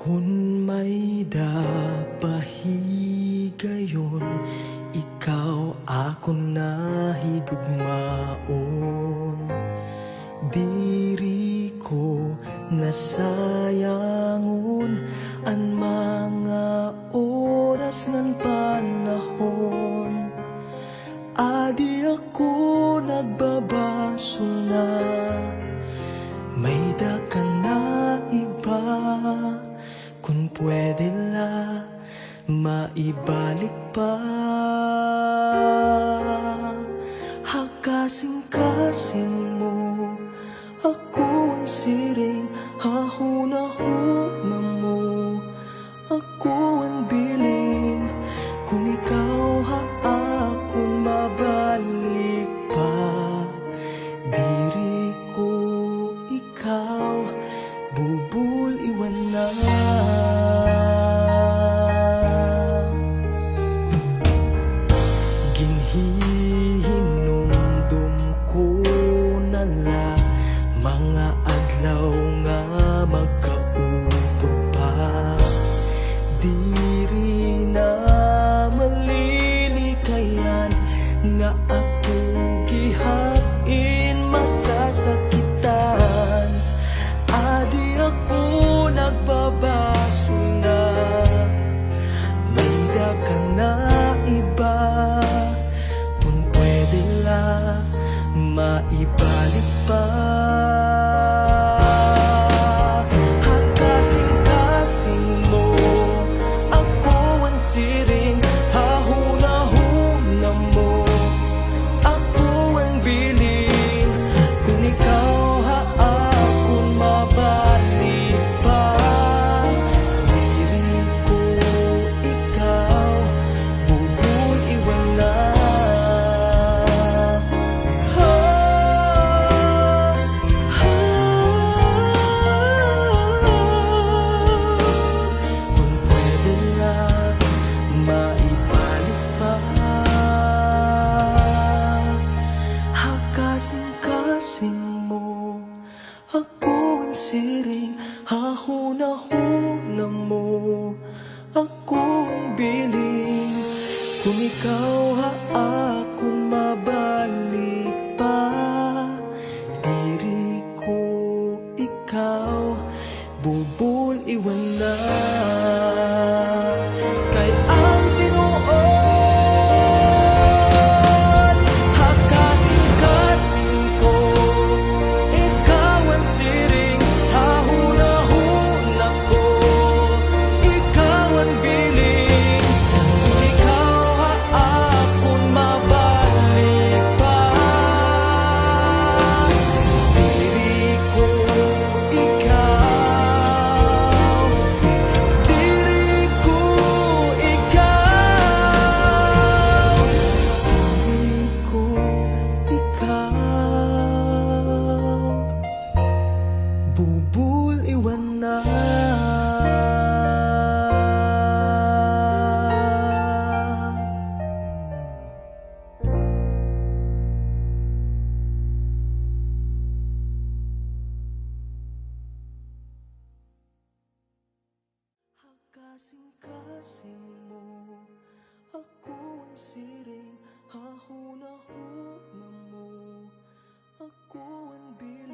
Kung may dapahigayon, ikaw ako nahigugmaon. Diri ko nasayangon ang mga oras ng panahon. Adi ako nagbabasol na may da ka na iba. Kung pwede la maibalik pa, hakasing-kasing mo ako ang siring, hahuna-huna mo ako ang biling. Kung ikaw haakon mabalik pa, diri ko ikaw bubul iwan na. Ginhihinumdum ko na la mga adlaw nga magkaupo pa. Diri na malilikayan nga ako gihain masasakitan. Adi ako nagbabaso na may da ka na iba. Kung pwede la maibalik pa, hakasing-kasing mo ako ang siring, hahuna-huna mo ako ang biling. Kung ikaw haakon mabalik pa, diri ko ikaw bubul iwan na. Kung pwede lang maibalik pa, hakasing-kasing mo ako ang siring, hahuna-huna mo ako ang biling. Kung ikaw haakon mabalik pa, diri ko ikaw bubul iwan na. Kay ang tinuod, hakasing-kasing ko ikaw ang siring, hahuna-huna ko ikaw ang biling. Kung ikaw haakon mabalik pa, diri ko ikaw, diri ko ikaw, diri ko ikaw bubul iwan na. Hakasing-kasing mo ako ang siring, hahuna-huna mo ako ang biling.